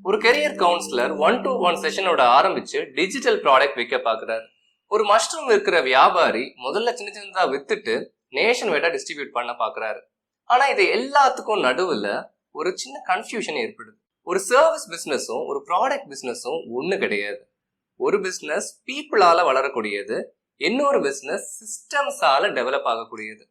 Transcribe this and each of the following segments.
ஒரு career councillor 1-to-1 செஷனோட ஆரம்பிச்சு digital product விற்க பாக்குறாரு. ஒரு மஷ்ரூம் விற்கிற வியாபாரி முதல்ல சின்ன சின்னதா வித்துட்டு நேஷன் வைடா டிஸ்ட்ரிபியூட் பண்ண பாக்குறாரு. ஆனா இது எல்லாத்துக்கும் நடுவுல ஒரு சின்ன கன்ஃபியூஷன் ஏற்படுது. ஒரு சர்வீஸ் பிசினஸும் ஒரு ப்ராடக்ட் பிசினஸும் ஒண்ணு கிடையாது. ஒரு பிசினஸ் பீப்புளால வளரக்கூடியது, இன்னொரு பிசினஸ் சிஸ்டம்ஸால டெவலப் ஆகக்கூடியது.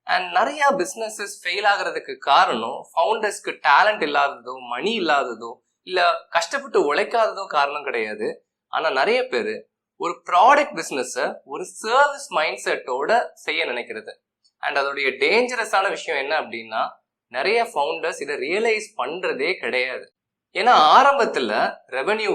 அண்ட் நிறைய பிசினஸஸ் ஃபெயில் ஆகுறதுக்கு காரணம் ஃபவுண்டர்ஸ்க்கு டேலண்ட் இல்லாததோ, மணி இல்லாததோ, இல்ல கஷ்டப்பட்டு உழைக்காததும் காரணம் கிடையாது. ஆனா நிறைய பேரு ஒரு ப்ராடக்ட் பிசினஸ ஒரு சர்வீஸ் மைண்ட் செட்டோட செய்ய நினைக்கிறது. அண்ட் அதோடைய டேஞ்சரஸான விஷயம் என்ன அப்படின்னா, நிறைய ஃபவுண்டர்ஸ் இதை ரியலைஸ் பண்றதே கிடையாது. ஏன்னா ஆரம்பத்துல ரெவென்யூ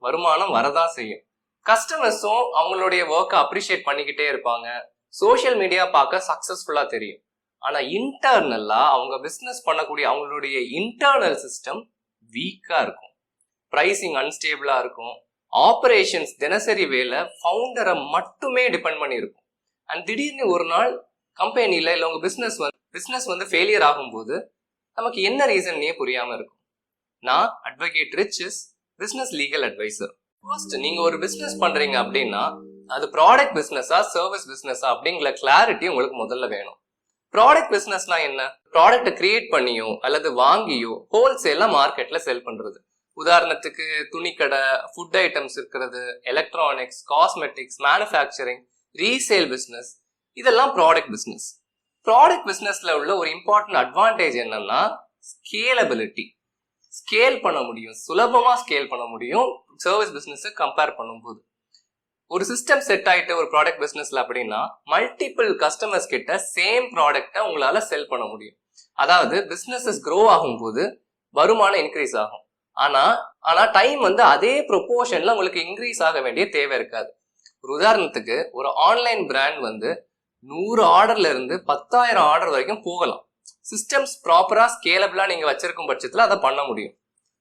வருமானம் வரதான் செய்யும். கஸ்டமர்ஸும் அவங்களுடைய ஒர்க்கை அப்ரிஷியேட் பண்ணிக்கிட்டே இருப்பாங்க. சோசியல் மீடியா பார்க்க சக்சஸ்ஃபுல்லா தெரியும். ஆனா இன்டர்னலா அவங்க பிசினஸ் பண்ணக்கூடிய அவங்களுடைய இன்டர்னல் சிஸ்டம் வீக்கா இருக்கும். பிரைசிங் அன்ஸ்டேபிளா இருக்கும். ஆபரேஷன்ஸ் தினசரி வேலை ஃபவுண்டரை மட்டுமே டிபெண்ட் பண்ணி இருக்கும். அண்ட் திடீர்னு ஒரு நாள் கம்பெனில இல்ல உங்க பிசினஸ் வந்து ஃபெயிலியர் ஆகும்போது நமக்கு என்ன ரீசன்னே புரியாம இருக்கும். நான் advocate Riches, business legal advisor. First நீங்க ஒரு பிசினஸ் பண்றீங்க அப்படின்னா அது ப்ராடக்ட் பிசினஸா சர்வீஸ் பிசினஸா அப்படிங்கிற கிளாரிட்டி உங்களுக்கு முதல்ல வேணும். ப்ராடக்ட் பிசினஸ்னா என்ன? ப்ராடக்ட்டை கிரியேட் பண்ணியோ அல்லது வாங்கியோ ஹோல்சேலா மார்க்கெட்ல செல் பண்றது. உதாரணத்துக்கு துணிக்கடை, ஃபுட் ஐட்டம்ஸ் இருக்கிறது, electronics, cosmetics, manufacturing, resale business, இதெல்லாம் ப்ராடக்ட் பிசினஸ். ப்ராடக்ட் பிசினஸ்ல உள்ள ஒரு இம்பார்ட்டன்ட் அட்வான்டேஜ் என்னன்னா ஸ்கேலபிலிட்டி. ஸ்கேல் பண்ண முடியும், சுலபமா ஸ்கேல் பண்ண முடியும் சர்வீஸ் பிசினஸ் கம்பேர் பண்ணும்போது. ஒரு சிஸ்டம் செட் ஆயிட்டு ஒரு ப்ராடக்ட் பிசினஸ்ல அப்படின்னா மல்டிபிள் கஸ்டமர்ஸ் கிட்ட சேம் ப்ராடக்டை உங்களால செல் பண்ண முடியும். அதாவது பிசினஸஸ் க்ரோ ஆகும்போது வருமானம் இன்க்ரீஸ் ஆகும். ஆனா டைம் வந்து அதே ப்ரொபோர்ஷன்ல உங்களுக்கு இன்க்ரீஸ் ஆக வேண்டிய தேவை இருக்காது. ஒரு உதாரணத்துக்கு ஒரு ஆன்லைன் பிராண்ட் வந்து 100 ஆர்டர்ல இருந்து 10,000 ஆர்டர் வரைக்கும் போகலாம். சிஸ்டம்ஸ் ப்ராப்பரா ஸ்கேலபிளா நீங்க வச்சிருக்கும் பட்சத்துல அதை பண்ண முடியும்.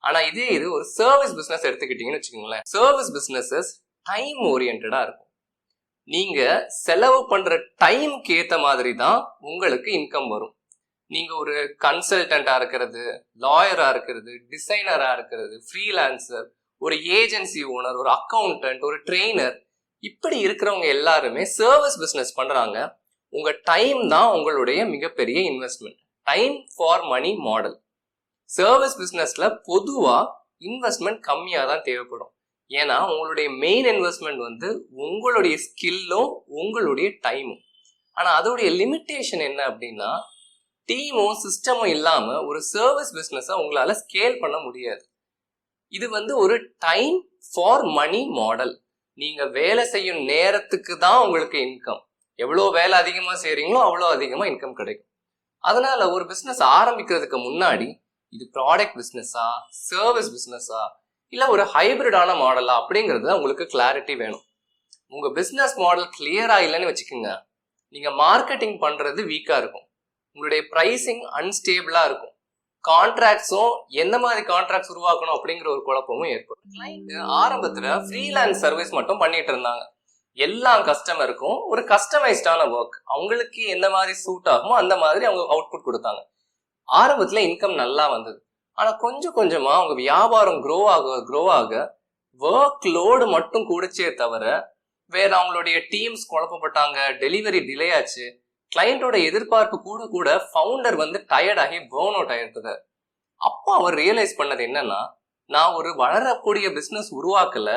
ஆனா இது ஒரு சர்வீஸ் பிசினஸ் எடுத்துக்கிட்டீங்கன்னு வச்சுக்கோங்களேன். சர்வீஸ் பிசினஸஸ் டைம் ஓரியன்டா இருக்கும். நீங்க செலவு பண்ற டைம்க்கு ஏத்த மாதிரி தான் உங்களுக்கு இன்கம் வரும். நீங்க ஒரு கன்சல்டண்டா இருக்கிறது, லாயரா இருக்கிறது, டிசைனரா இருக்கிறது, ஃப்ரீலான்சர், ஒரு ஏஜென்சி ஓனர், ஒரு அக்கௌண்டன்ட், ஒரு ட்ரெயினர், இப்படி இருக்கிறவங்க எல்லாருமே சர்வீஸ் பிசினஸ் பண்றாங்க. உங்க டைம் தான் உங்களுடைய மிகப்பெரிய investment. Time for money model. Service பிசினஸ்ல பொதுவா இன்வெஸ்ட்மெண்ட் கம்மியா தான் தேவைப்படும். ஏன்னா உங்களுடைய மெயின் இன்வெஸ்ட்மெண்ட் வந்து உங்களுடைய ஸ்கில்லும் உங்களுடைய டைமும். ஆனா அதோடைய லிமிட்டேஷன் என்ன அப்படின்னா, டீமும் சிஸ்டமும் இல்லாம ஒரு சர்வீஸ் பிசினஸை உங்களால ஸ்கேல் பண்ண முடியாது. இது வந்து ஒரு டைம் ஃபார் மணி மாடல். நீங்க வேலை செய்யும் நேரத்துக்கு தான் உங்களுக்கு இன்கம். எவ்வளோ வேலை அதிகமா செய்றீங்களோ அவ்வளோ அதிகமா இன்கம் கிடைக்கும். அதனால ஒரு பிசினஸ் ஆரம்பிக்கிறதுக்கு முன்னாடி இது ப்ராடக்ட் பிசினஸா, சர்வீஸ் பிசினஸா, இல்ல ஒரு ஹைபிரிடான மாடலா அப்படிங்கிறது உங்களுக்கு கிளாரிட்டி வேணும். உங்க பிசினஸ் மாடல் கிளியரா இல்லைன்னு வச்சுக்கோங்க, நீங்க மார்க்கெட்டிங் பண்றது வீக்கா இருக்கும். உங்களுடைய பிரைசிங் அன்ஸ்டேபிளா இருக்கும். கான்ட்ராக்ட்ஸும் எந்த மாதிரி கான்ட்ராக்ட்ஸ் உருவாக்கணும் அப்படிங்கிற ஒரு குழப்பமும் ஏற்படும். கிளைண்ட் ஆரம்பத்துல ஃப்ரீலான்ஸ் சர்வீஸ் மட்டும் பண்ணிட்டு இருந்தாங்க. எல்லா கஸ்டமருக்கும் ஒரு கஸ்டமைஸ்டான ஒர்க், அவங்களுக்கு எந்த மாதிரி சூட் ஆகுமோ அந்த மாதிரி அவங்க அவுட்புட் கொடுத்தாங்க. ஆரம்பத்துல இன்கம் நல்லா வந்தது. ஆனா கொஞ்சம் கொஞ்சமா அவங்க வியாபாரம் க்ரோ ஆக ஒர்க் லோடு மட்டும் கூடச்சே தவிர வேற அவங்களுடைய டீம்ஸ் குழப்பப்பட்டாங்க. டெலிவரி டிலே ஆச்சு. கிளைண்டோட எதிர்பார்ப்பு கூட ஃபவுண்டர் வந்து டயர்ட் ஆகி பர்ன் அவுட் ஆயிருந்தது. அப்போ அவர் ரியலைஸ் பண்ணது என்னன்னா, நான் ஒரு வளரக்கூடிய பிசினஸ் உருவாக்கல,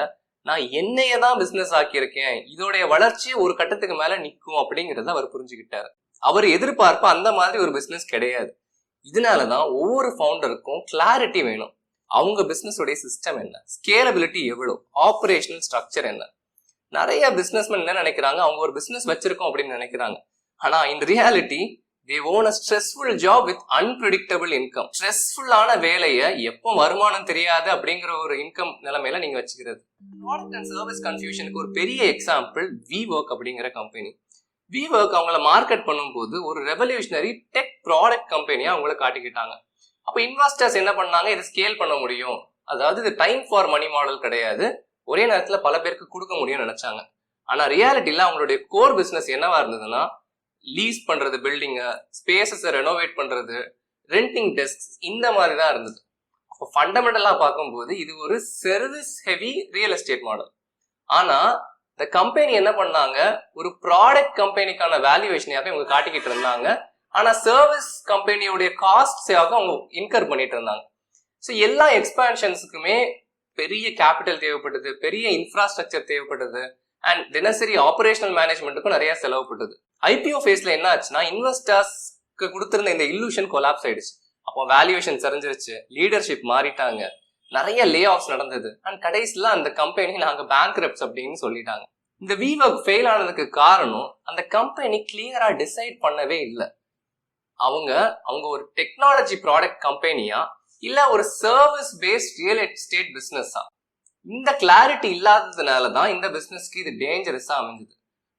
நான் என்னைய தான் பிசினஸ் ஆக்கியிருக்கேன். இதோடைய வளர்ச்சி ஒரு கட்டத்துக்கு மேல நிற்கும் அப்படிங்கறத அவர் புரிஞ்சுக்கிட்டாரு. அவர் எதிர்பார்ப்பு அந்த மாதிரி ஒரு பிசினஸ் கிடையாது. இதனாலதான் ஒவ்வொரு ஃபவுண்டருக்கும் கிளாரிட்டி வேணும். அவங்க பிசினஸ் உடைய சிஸ்டம் என்ன, ஸ்கேலபிலிட்டி எவ்வளவு, ஆபரேஷனல் ஸ்ட்ரக்சர் என்ன. நிறைய பிசினஸ்மேன் என்ன நினைக்கிறாங்க, அவங்க ஒரு பிசினஸ் வச்சிருக்கோம் அப்படின்னு நினைக்கிறாங்க. ஆனா இந்த reality, they own a stressful job with unpredictable income. ஸ்ட்ரெஸ்ஃபுல்லான வேலையை எப்போ வருமானம் தெரியாது அப்படிங்கிற ஒரு இன்கம் நிலைமையில நீங்க வச்சுக்கிறது. ப்ராடக்ட் அண்ட் சர்வீஸ் கன்ஃபியூஷனுக்கு ஒரு பெரிய எக்ஸாம்பிள் WeWork அப்படிங்கிற கம்பெனி. WeWork அவங்கள மார்க்கெட் பண்ணும்போது ஒரு ரெவல்யூஷனரி டெக் ப்ராடக்ட் கம்பெனியா அவங்கள காட்டிக்கிட்டாங்க. அப்ப இன்வெஸ்டர்ஸ் என்ன பண்ணாங்க, இதை ஸ்கேல் பண்ண முடியும், அதாவது இது டைம் ஃபார் மணி மாடல் கிடையாது, ஒரே நேரத்துல பல பேருக்கு கொடுக்க முடியும்னு நினைச்சாங்க. ஆனா ரியாலிட்டியில அவங்களுடைய கோர் பிசினஸ் என்னவா இருந்ததுன்னா, லீஸ் பண்றது, பில்டிங்க, ஸ்பேசஸை ரெனோவேட் பண்றது, ரெண்டிங் டெஸ்க், இந்த மாதிரி தான் இருந்தது. அப்ப அப்போ ஃபண்டமெண்டலா பார்க்கும்போது இது ஒரு service heavy real estate model. ஆனா இந்த கம்பெனி என்ன பண்ணாங்க, ஒரு ப்ராடக்ட் கம்பெனிக்கான வேல்யூவேஷனையாக இவங்க காட்டிக்கிட்டு இருந்தாங்க. ஆனா சர்வீஸ் கம்பெனியோடைய காஸ்ட்ஸாக அவங்க இன்கர் பண்ணிட்டு இருந்தாங்க. ஸோ எல்லா எக்ஸ்பான்ஷன்ஸுக்குமே பெரிய கேபிட்டல் தேவைப்பட்டது, பெரிய இன்ஃப்ராஸ்ட்ரக்சர் தேவைப்பட்டது, அண்ட் தினசரி ஆபரேஷனல் மேனேஜ்மெண்ட்டுக்கும் நிறைய செலவுப்பட்டது. ஐபிஓ ஃபேஸ்ல என்ன ஆச்சுன்னா, இன்வெஸ்டர்ஸ்க்கு கொடுத்திருந்த இந்த இல்லூஷன் கொலாப்ஸ் ஆயிடுச்சு. அப்போ வேல்யூவேஷன் சரிஞ்சிருச்சு, லீடர்ஷிப் மாறிட்டாங்க, நிறைய லே ஆஃப்ஸ் நடந்தது, அண்ட் கடைசியில அந்த கம்பெனி நாங்க பேங்க்ரப்ட்ஸ் அப்படின்னு சொல்லிட்டாங்க. இந்த வீவர்க் ஃபெயில் ஆனதுக்கு காரணம் அந்த கம்பெனி கிளியரா டிசைட் பண்ணவே இல்லை. அவங்க ஒரு டெக்னாலஜி ப்ராடக்ட் கம்பெனியா இல்ல ஒரு சர்வீஸ் பேஸ்ட் ரியல் எஸ்டேட் பிசினஸா, இந்த கிளாரிட்டி இல்லாததுனாலதான் இந்த பிசினஸ்க்கு இது டேஞ்சரஸா அமைஞ்சது.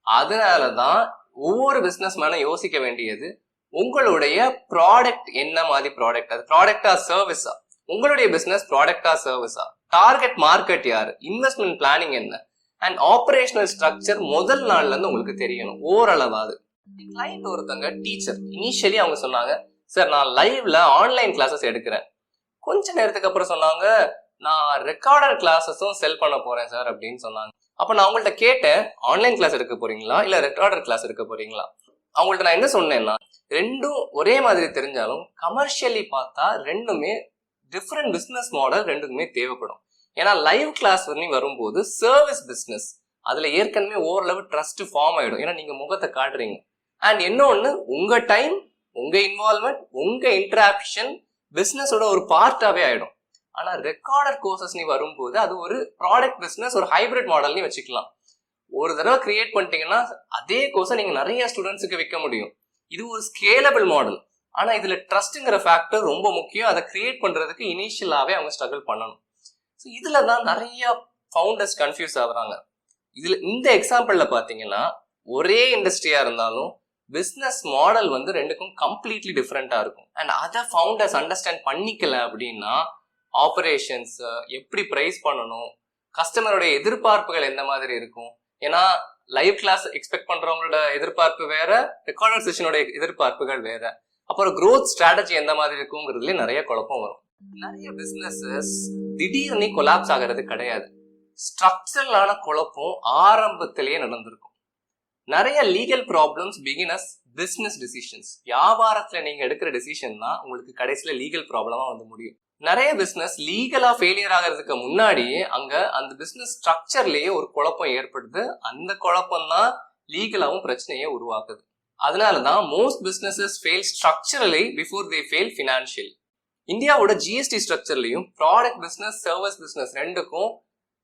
அதனாலதான் ஒவ்வொரு பிசினஸ் மேனும் யோசிக்க வேண்டியது, உங்களுடைய ப்ராடக்ட் என்ன மாதிரி ப்ராடக்ட், அது ப்ராடக்டா சர்வீஸா, உங்களுடைய பிசினஸ் ப்ராடக்டா சர்வீஸா, டார்கெட் மார்க்கெட் யாரு, இன்வெஸ்ட்மெண்ட் பிளானிங் என்ன, அண்ட் ஆபரேஷனல் ஸ்ட்ரக்சர் முதல் நாள்ல இருந்து உங்களுக்கு தெரியணும் ஓரளவாது. கிளைண்ட் ஒருத்தங்க டீச்சர், இனிஷியலி அவங்க சொன்னாங்க, சார் நான் லைவ்ல ஆன்லைன் கிளாஸஸ் எடுக்கிறேன். கொஞ்ச நேரத்துக்கு அப்புறம் சொன்னாங்க, நான் ரெக்கார்டர் கிளாஸஸும் செல் பண்ண போறேன் சார் அப்படின்னு சொன்னாங்க. அப்ப நான் அவங்கள்ட்ட கேட்டேன், ஆன்லைன் கிளாஸ் எடுக்க போறீங்களா இல்ல ரெக்கார்டர் கிளாஸ் எடுக்க போறீங்களா? அவங்கள்ட்ட நான் என்ன சொன்னேன்னா, ரெண்டும் ஒரே மாதிரி தெரிஞ்சாலும் கமர்ஷியலி பார்த்தா ரெண்டுமே டிஃப்ரெண்ட் பிசினஸ் மாடல் ரெண்டுக்குமே தேவைப்படும். ஏன்னா லைவ் கிளாஸ் வரும்போது சர்வீஸ் பிசினஸ், அதுல ஏற்கனவே ஓரளவு ட்ரஸ்ட் ஃபார்ம் ஆயிடும். ஏன்னா நீங்க முகத்தை காட்டுறீங்க. அண்ட் இன்னொன்னு, உங்க டைம், உங்க இன்வால்வ்மெண்ட், உங்க இன்டராக்ஷன் பிசினஸோட ஒரு பார்ட்டாவே ஆயிடும். ஆனா ரெக்கார்டர் கோர்சஸ் நீ வரும்போது அது ஒரு ப்ராடக்ட் பிசினஸ், ஒரு ஹைபிரிட் மாடல் நீ வச்சுக்கலாம். ஒரு தடவை கிரியேட் பண்ணிட்டீங்கன்னா அதே கோர்ஸை நீங்க நிறைய ஸ்டூடெண்ட்ஸுக்கு விற்க முடியும். இது ஒரு ஸ்கேலபிள் மாடல். ஆனா இதுல ட்ரஸ்ட்ங்கிற ஃபேக்டர் ரொம்ப முக்கியம். அதை கிரியேட் பண்றதுக்கு இனிஷியலாவே அவங்க ஸ்ட்ரகிள் பண்ணணும். ஸோ இதுலதான் நிறைய ஃபவுண்டர்ஸ் கன்ஃபியூஸ் ஆகுறாங்க. இதுல இந்த எக்ஸாம்பிள்ல பாத்தீங்கன்னா ஒரே இண்டஸ்ட்ரியா இருந்தாலும் பிசினஸ் மாடல் ரெண்டுக்கும் கம்ப்ளீட்லி டிஃப்ரெண்டா இருக்கும். அண்ட் அதை ஃபவுண்டர்ஸ் அண்டர்ஸ்டாண்ட் பண்ணிக்கல அப்படின்னா ஆபரேஷன்ஸ் எப்படி பிரைஸ் பண்ணணும், கஸ்டமரோட எதிர்பார்ப்புகள் எந்த மாதிரி இருக்கும். ஏன்னா லைவ் கிளாஸ் எக்ஸ்பெக்ட் பண்றவங்களோட எதிர்பார்ப்பு வேற, ரெக்கார்டர் செஷனோட எதிர்பார்ப்புகள் வேற. அப்புறம் growth ஸ்ட்ராட்டஜி எந்த மாதிரி இருக்குங்கிறதுல நிறைய குழப்பம் வரும். நிறைய பிசினஸஸ் திடீர்னு கொலாப்ஸ் ஆகிறது கிடையாது. ஸ்ட்ரக்சரலான குழப்பம் ஆரம்பத்திலேயே நடந்திருக்கும். நிறைய legal problems begin as business decisions. வியாபாரத்துல நீங்க எடுக்கிற டிசிஷன் தான் உங்களுக்கு கடைசியில லீகல் ப்ராப்ளமா முடியும். நிறைய பிசினஸ் லீகலா ஃபெயிலியர் ஆகிறதுக்கு முன்னாடியே அங்க அந்த பிசினஸ் ஸ்ட்ரக்சர்லயே ஒரு குழப்பம் ஏற்படுது. அந்த குழப்பம் தான் லீகலாவும் பிரச்சனையை உருவாக்குது. அதனாலதான் most businesses fail structurally before they fail financially. இந்தியாவோட ஜிஎஸ்டி ஸ்ட்ரக்சர்லயும் ப்ராடக்ட் பிசினஸ், சர்வீஸ் பிசினஸ் ரெண்டுக்கும்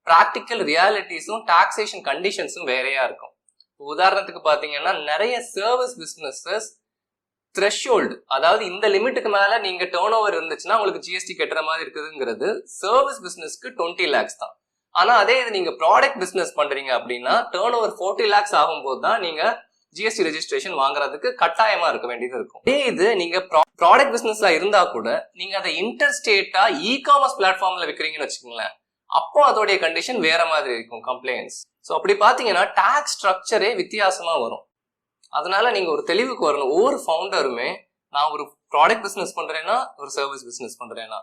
பிராக்டிக்கல் ரியாலிட்டிஸும் டாக்ஸேஷன் கண்டிஷன்ஸும் வேறையா இருக்கும். உதாரணத்துக்கு பாத்தீங்கன்னா நிறைய சர்வீஸ் பிசினஸஸ் த்ரெஷ்ஹோல்டு, அதாவது இந்த லிமிட்டுக்கு மேல நீங்க டர்ன் ஓவர் இருந்துச்சுன்னா உங்களுக்கு ஜிஎஸ்டி கட்டுற மாதிரி இருக்குதுங்கிறது சர்வீஸ் பிசினஸ்க்கு 20 lakhs தான். ஆனா அதே இது நீங்க ப்ராடக்ட் பிசினஸ் பண்றீங்க அப்படின்னா டர்ன் ஓவர் 40 lakhs ஆகும்போது தான் நீங்க ஜிஎஸ்டி ரெஜிஸ்ட்ரேஷன் வாங்குறதுக்கு கட்டாயமா இருக்க வேண்டியது இருக்கும். அதே இது நீங்க ப்ராடக்ட் பிசினஸ்ல இருந்தா கூட நீங்க அதை இன்டர் ஸ்டேட்டா இ-காமர்ஸ் பிளாட்ஃபார்ம்ல விற்கிறீங்கன்னு வச்சுக்கோங்களேன், அப்போ அதோடைய கண்டிஷன் வேற மாதிரி இருக்கும், கம்ப்ளைண்ட்ஸ். ஸோ அப்படி பாத்தீங்கன்னா டாக்ஸ் ஸ்ட்ரக்சரே வித்தியாசமா வரும். அதனால நீங்க ஒரு தெளிவுக்கு வரணும். ஒவ்வொரு ஃபவுண்டருமே, நான் ஒரு ப்ராடக்ட் பிசினஸ் பண்றேன்னா ஒரு சர்வீஸ் பிசினஸ் பண்றேன்னா,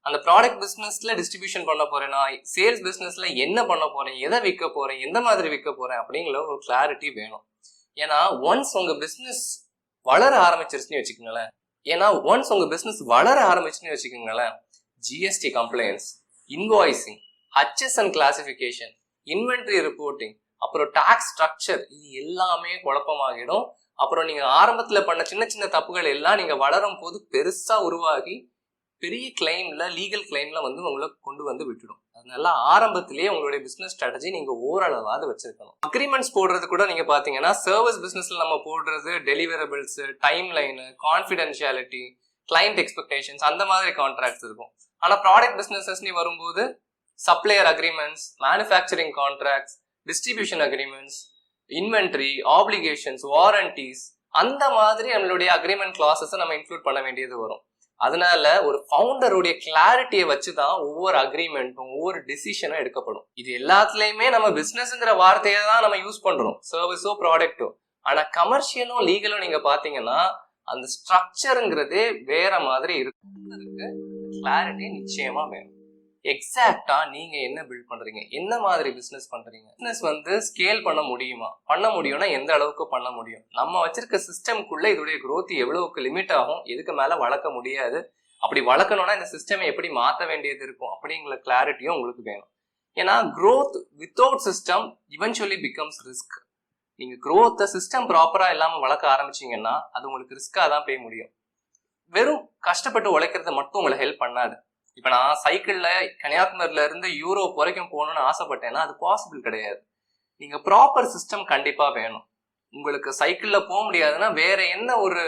அந்த ப்ராடக்ட் பிசினஸ்ல டிஸ்ட்ரிபியூஷன் பண்ண போறேன்னா, சேல்ஸ் பிசினஸ்ல என்ன பண்ண போறேன், எதை விற்க போறேன், எந்த மாதிரி விற்க போறேன் அப்படிங்கிற ஒரு கிளாரிட்டி வேணும். ஏன்னா ஒன்ஸ் உங்க பிசினஸ் வளர ஆரம்பிச்சிருச்சுன்னு வச்சுக்கோங்களேன், GST complaints, invoicing, HSN classification, inventory reporting, அப்புறம் டாக்ஸ் ஸ்ட்ரக்சர், இது எல்லாமே குழப்பமாகிடும். அப்புறம் நீங்க ஆரம்பத்துல பண்ண சின்ன சின்ன தப்புகள் எல்லாம் நீங்க வளரும் போது பெருசா உருவாகி பெரிய கிளைம்ல, லீகல் கிளைம்ல உங்களை கொண்டு விட்டுடும். அதனால ஆரம்பத்திலேயே உங்களுடைய பிசினஸ் ஸ்ட்ராட்டஜி நீங்க ஓரளவாவது வச்சிருக்கணும். அக்ரிமெண்ட்ஸ் போடுறது கூட நீங்க பாத்தீங்கன்னா சர்வீஸ் பிசினஸ்ல நம்ம போடுறது deliverables, time line, confidentiality, client expectations, அந்த மாதிரி கான்ட்ராக்ட்ஸ் இருக்கும். ஆனா ப்ராடக்ட் பிசினஸஸ் நீ வரும்போது supplier agreements, manufacturing contracts, distribution agreements, inventory, applications, warranties, அந்த மாதிரி நம்மளுடைய அக்ரிமெண்ட் கிளாஸஸ் நம்ம இன்க்ளூட் பண்ண வேண்டியது வரும். அதனால ஒரு ஃபவுண்டருடைய கிளாரிட்டியை வச்சுதான் ஒவ்வொரு அக்ரிமெண்ட்டும் ஒவ்வொரு டிசிஷனும் எடுக்கப்படும். இது எல்லாத்துலயுமே நம்ம பிசினஸ்ங்கிற வார்த்தையை தான் நம்ம யூஸ் பண்றோம், சர்வீஸோ ப்ராடக்ட்டோ. ஆனா கமர்ஷியலும் லீகலும் நீங்க பாத்தீங்கன்னா அந்த ஸ்ட்ரக்சருங்கிறதே வேற மாதிரி இருக்கு. கிளாரிட்டி நிச்சயமா வேணும். எக்ஸாக்டா நீங்க என்ன பில்ட் பண்றீங்க, என்ன மாதிரி பிசினஸ் பண்றீங்க, பிசினஸ் வந்து ஸ்கேல் பண்ண முடியுமா, பண்ண முடியும்னா எந்த அளவுக்கு பண்ண முடியும், நம்ம வச்சிருக்க சிஸ்டம்குள்ள இதோடைய growth எவ்வளவுக்கு லிமிட் ஆகும், எதுக்கு மேல வளர்க்க முடியாது, அப்படி வளர்க்கணும்னா இந்த சிஸ்டமை எப்படி மாற்ற வேண்டியது இருக்கும் அப்படிங்கிற கிளாரிட்டியும் உங்களுக்கு வேணும். ஏன்னா growth without system eventually becomes risk. நீங்க growth சிஸ்டம் ப்ராப்பரா இல்லாம வளர்க்க ஆரம்பிச்சீங்கன்னா அது உங்களுக்கு ரிஸ்கா தான் போய் முடியும். வெறும் கஷ்டப்பட்டு உழைக்கிறது மட்டும் உங்களை ஹெல்ப் பண்ணாது. இப்ப நான் சைக்கிள்ல கன்னியாகுமரியில இருந்து யூரோப் வரைக்கும் போகணும்னு ஆசைப்பட்டேன்னா அது பாசிபிள் கிடையாது. நீங்க ப்ராப்பர் சிஸ்டம் கண்டிப்பா வேணும். உங்களுக்கு சைக்கிள்ல போக முடியாதுன்னா வேற என்ன ஒரு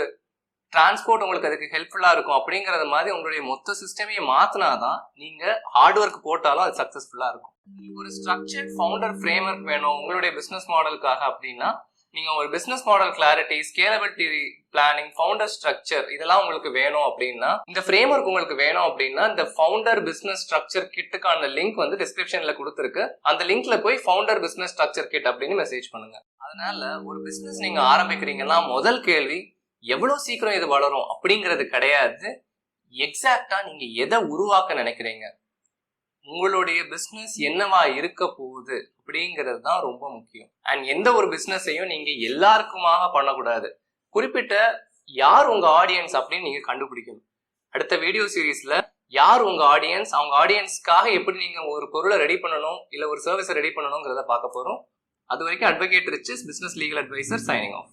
டிரான்ஸ்போர்ட் உங்களுக்கு அதுக்கு ஹெல்ப்ஃபுல்லா இருக்கும் அப்படிங்கறது மாதிரி உங்களுடைய மொத்த சிஸ்டமே மாத்தினாதான் நீங்க ஹார்ட் ஒர்க் போட்டாலும் அது சக்சஸ்ஃபுல்லா இருக்கும். ஒரு ஸ்ட்ரக்சர்ட் ஃபவுண்டர் ஃப்ரேம்வொர்க் வேணும் உங்களுடைய பிசினஸ் மாடலுக்காக அப்படின்னா நீங்க ஒரு business model clarity, scalability planning, founder structure இதெல்லாம் உங்களுக்கு வேணும் அப்படின்னா, இந்த ஃப்ரேம்வொர்க் உங்களுக்கு வேணும் அப்படின்னா இந்த ஃபவுண்டர் பிசினஸ் ஸ்ட்ரக்சர் கிட்டுக்கான லிங்க் வந்து டிஸ்கிரிப்ஷன்ல கொடுத்துருக்கு. அந்த லிங்க்ல போய் ஃபவுண்டர் பிசினஸ் ஸ்ட்ரக்சர் கிட் அப்படின்னு மெசேஜ் பண்ணுங்க. அதனால ஒரு பிசினஸ் நீங்க ஆரம்பிக்கிறீங்கன்னா முதல் கேள்வி எவ்வளவு சீக்கிரம் இது வளரும் அப்படிங்கிறது கிடையாது, எக்ஸாக்டா நீங்க எதை உருவாக்க நினைக்கிறீங்க, உங்களுடைய பிசினஸ் என்னவா இருக்க போகுது அப்படிங்கிறது தான் ரொம்ப முக்கியம். அண்ட் எந்த ஒரு பிசினஸையும் நீங்க எல்லாருக்குமாக பண்ணக்கூடாது. குறிப்பிட்ட யார் உங்க ஆடியன்ஸ் அப்படின்னு நீங்க கண்டுபிடிக்கணும். அடுத்த வீடியோ சீரீஸ்ல யார் உங்க ஆடியன்ஸ், அவங்க ஆடியன்ஸ்க்காக எப்படி நீங்க ஒரு பொருளை ரெடி பண்ணணும் இல்ல ஒரு சர்வீஸை ரெடி பண்ணணுங்கிறத பார்க்க போறோம். அது வரைக்கும் advocate Riches business legal advisor signing of.